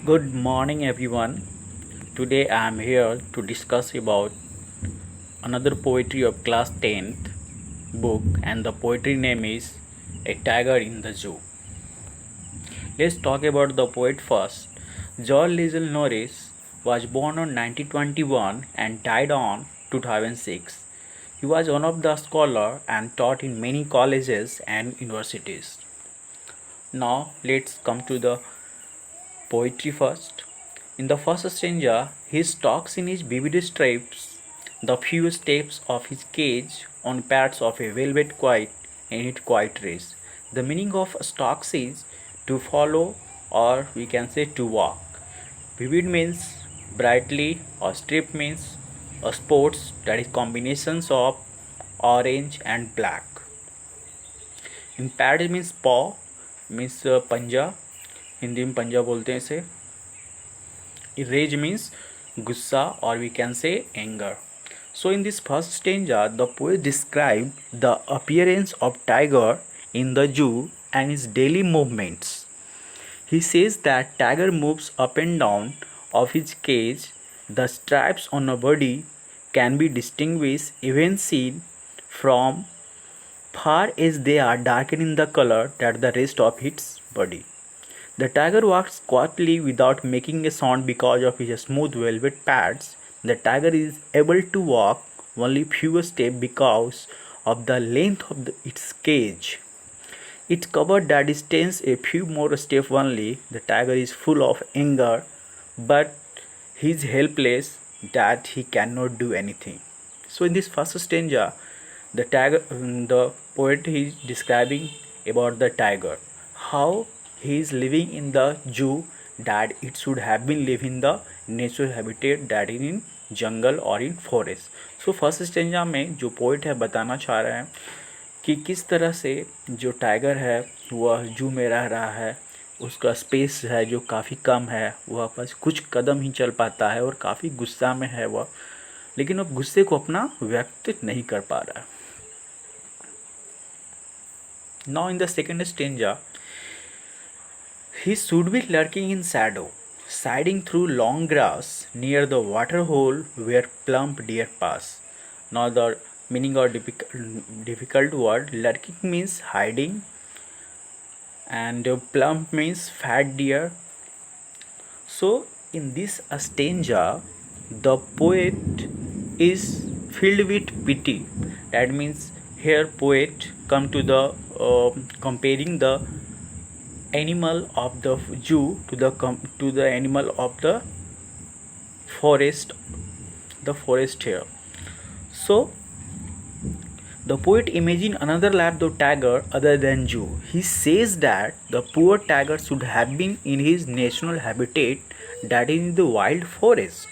Good morning everyone. Today I am here to discuss about another poetry of class 10th book and the poetry name is A Tiger in the Zoo. Let's talk about the poet first. George Liesel Norris was born on 1921 and died on 2006. He was one of the scholars and taught in many colleges and universities. Now let's come to the poetry first. In the first stanza, he stalks in his vivid stripes, the few steps of his cage on pads of a velvet quiet in its quiet race. The meaning of stalks is to follow or we can say to walk. Vivid means brightly or strip means a sports that is combinations of orange and black. In pad means paw means पंजा हिंदी में पंजा बोलते हैं इसे rage means gussa or we can say anger. So in this first stanza, the poet described the appearance of tiger in the zoo and his daily movements. He says that tiger moves up and down of his cage. The stripes on a body can be distinguished even seen from far as they are darkened in the color that the rest of its body. The tiger walks quietly without making a sound because of his smooth velvet pads. The tiger is able to walk only few steps because of the length of its cage. It covered the distance a few more steps only. The tiger is full of anger, but he is helpless that he cannot do anything. So in this first stanza, the poet is describing about the tiger, how he is living in the zoo that it should have been live in the natural habitat that is in jungle or in forest. So first stanza में जो poet है बताना चाह रहे हैं कि किस तरह से जो टाइगर है वह जू में रह रहा है, उसका स्पेस है जो काफ़ी कम है, वह बस कुछ कदम ही चल पाता है और काफ़ी गुस्सा में है वह, लेकिन अब गुस्से को अपना व्यक्त नहीं कर पा रहा है. Now in the second stanza, he should be lurking in shadow, siding through long grass near the water hole where plump deer pass. Now the meaning of difficult word, lurking means hiding and plump means fat deer. So in this stanza, the poet is filled with pity. That means here poet come to the comparing the animal of the zoo to the animal of the forest here. So the poet imagine another lapdog tiger other than zoo. He says that the poor tiger should have been in his natural habitat, that is in the wild forest.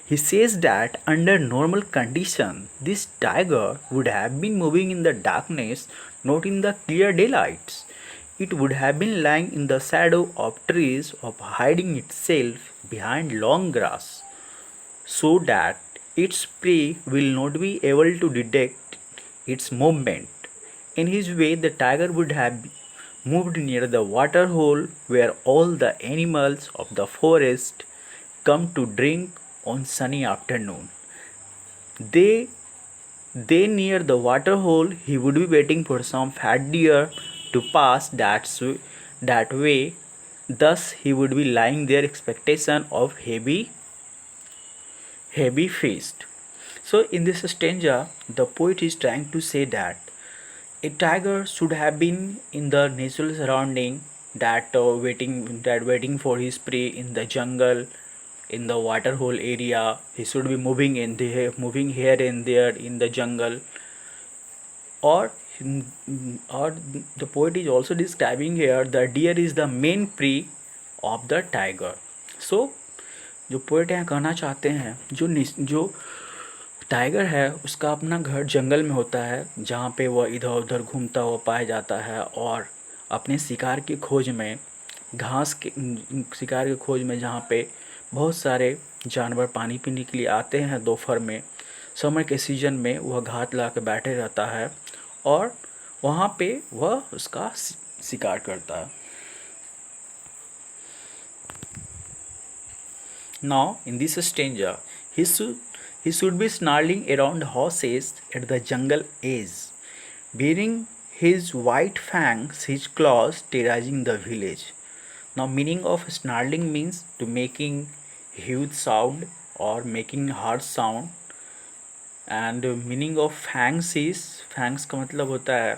He says that under normal conditions this tiger would have been moving in the darkness, not in the clear daylights. It would have been lying in the shadow of trees or hiding itself behind long grass, so that its prey will not be able to detect its movement. In his way, the tiger would have moved near the water hole where all the animals of the forest come to drink on sunny afternoon. They near the water hole he would be waiting for some fat deer to pass that way. Thus he would be lying there expectation of heavy feast. So in this stanza, the poet is trying to say that a tiger should have been in the natural surrounding waiting for his prey in the jungle, in the water hole area. He should be moving here and there in the jungle, or or the poet is also describing here the deer is the main prey of the tiger. So जो poet यहाँ कहना चाहते हैं, जो tiger है उसका अपना घर जंगल में होता है जहाँ पे वह इधर उधर घूमता हुआ पाया जाता है और अपने शिकार की खोज में शिकार की खोज में जहाँ पे बहुत सारे जानवर पानी पीने के लिए आते हैं दोपहर में, समर के सीज़न में वह घात ला के बैठे रहता है और वहाँ पे वह उसका शिकार करता है. Now in this stanza he should be snarling around horses at the jungle edge, bearing his white fangs, his claws terrorizing the village. Now meaning of snarling means to making huge sound or making harsh sound, and meaning of fangs is, fangs का मतलब होता है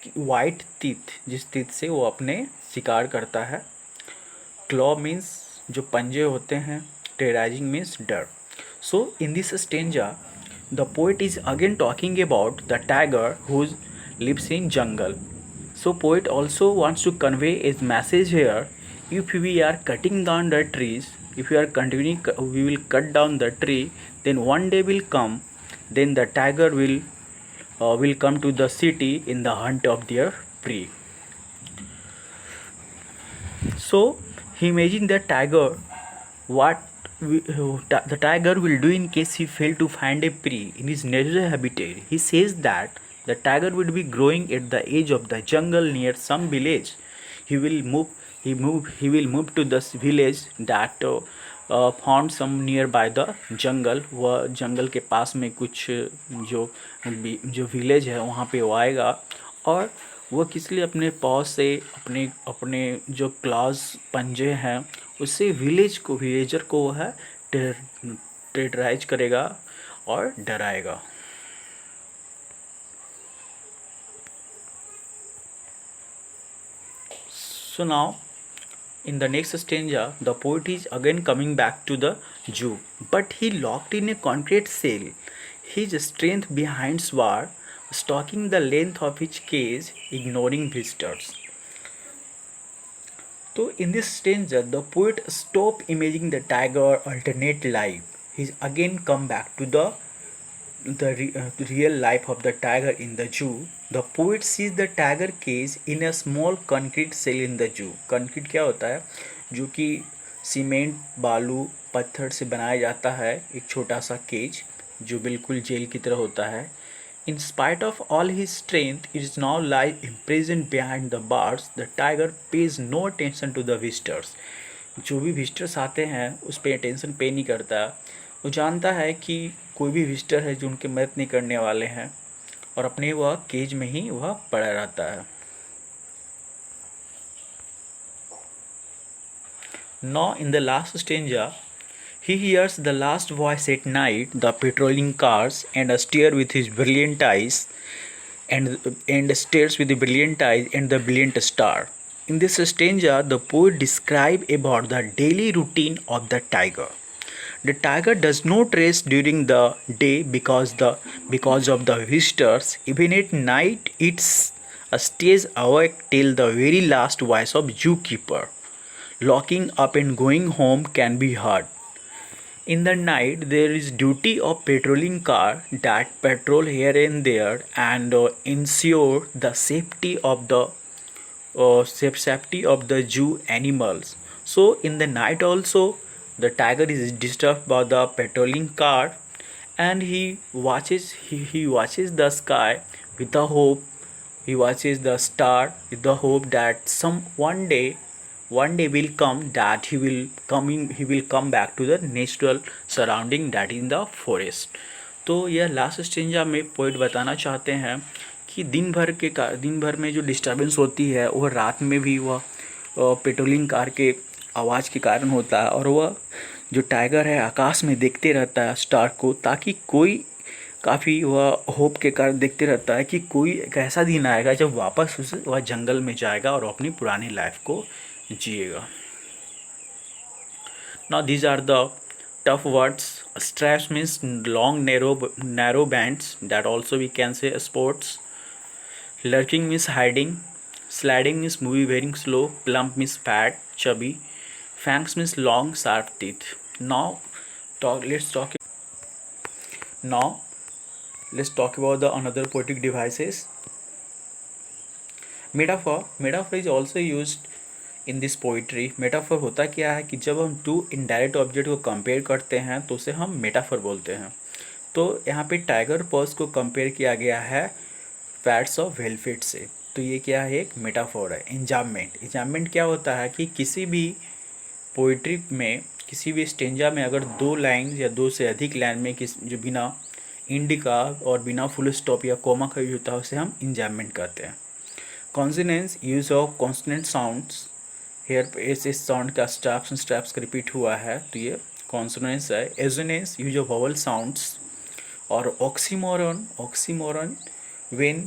कि white teeth, जिस teeth से वो अपने शिकार करता है। क्लॉ मीन्स जो पंजे होते हैं। टेराइजिंग मीन्स डर। So in this stanza the poet is again talking about the tiger whose lives in jungle. So poet also wants to convey his message here. If we are cutting down the trees, if we are continuing, we will cut down the tree, then one day will come, then the tiger will come to the city in the hunt of their prey. So he imagined the tiger, what the tiger will do in case he fail to find a prey in his natural habitat. He says that the tiger will be growing at the edge of the jungle near some village. He will move to this village that found some nearby the jungle. वह जंगल के पास में कुछ जो village है वहाँ पे वो आएगा, और वो किस लिए अपने पॉ से अपने अपने जो क्लॉज पंजे हैं उससे विलेजर को वह टेरराइज करेगा और डराएगा. So now in the next stanza the poet is again coming back to the zoo, but he locked in a concrete cell, his strength behind sword, stalking the length of his cage, ignoring visitors. So in this stanza the poet stop imagining the tiger alternate life. He's again come back to the real life of the tiger in the zoo. The poet sees the tiger cage in a small concrete cell in the zoo. concrete क्या होता है? जो कि cement, बालू, पत्थर से बनाया जाता है, एक छोटा सा केज जो बिल्कुल जेल की तरह होता है. In spite of all his strength, it is now lie imprisoned behind the bars. The tiger pays no attention to the visitors. जो भी विजिटर्स आते हैं उस पर अटेंशन पे नहीं करता. वो जानता है कि कोई भी विजिटर है जो उनकी मदद नहीं करने वाले हैं, और अपने वह केज में ही वह पड़ा रहता है. Now in the last stanza he hears the last voice at night, the patrolling cars, and stare with his brilliant eyes and stares with the brilliant eyes and the brilliant star. In this stanza the poet describe about the daily routine of the tiger. The tiger does not rest during the day because of the visitors. Even at night, it stays awake till the very last voice of zookeeper. Locking up and going home can be hard. In the night, there is duty of patrolling car that patrol here and there and ensure the safety of the zoo animals. So in the night also, the tiger is disturbed by the patrolling car, and he watches the sky with the hope. He watches the star with the hope that one day will come that he will come back to the natural surrounding that is in the forest. तो यह last stanza में poet बताना चाहते हैं कि दिन भर में जो डिस्टर्बेंस होती है वह रात में भी वह पेट्रोलिंग कार के आवाज़ के कारण होता है, और वह जो टाइगर है आकाश में देखते रहता है स्टार को, ताकि कोई काफ़ी वह होप के कारण देखते रहता है कि कोई एक ऐसा दिन आएगा जब वापस वह जंगल में जाएगा और अपनी पुरानी लाइफ को जिएगा. Now these are the tough words. Straps means long narrow bands, that also we can say sports. Lurking means hiding. Sliding means moving very slow. Plump means fat, chubby. Fangs means long sharp teeth. Now let's talk about the another poetic devices. Metaphor is also used in this poetry. Metaphor होता क्या है कि जब हम to indirect object को compare करते हैं तो उसे हम मेटाफर बोलते हैं. तो यहाँ पे टाइगर पॉज को कंपेयर किया गया है फैट्स ऑफ वेलफेट से. तो ये क्या है? एक मेटाफोर है. इंजाममेंट क्या होता है कि किसी भी पोइट्री में किसी भी स्टेंजा में अगर 2 लाइन या 2 से अधिक लाइन में जो बिना इंड का और बिना फुल स्टॉप या कोमा का यूज होता है उसे हम इंजैम्बमेंट कहते हैं। Consonants, use of consonant sounds, here इस साउंड का स्ट्रैप्स का रिपीट हुआ है तो ये कॉन्सोनेंट्स है। Assonance, use of vowel sounds. और oxymoron when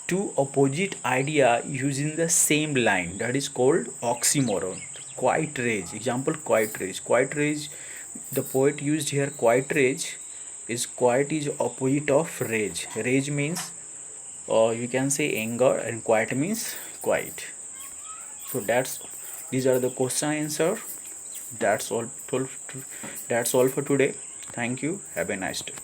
two opposite idea using the same line, that is called oxymoron. Quiet rage, example quiet rage. Quiet rage, the poet used here quiet rage. Quiet is opposite of rage. Rage means you can say anger, and quiet means quiet. So these are the question answer. That's all for today. Thank you, have a nice day.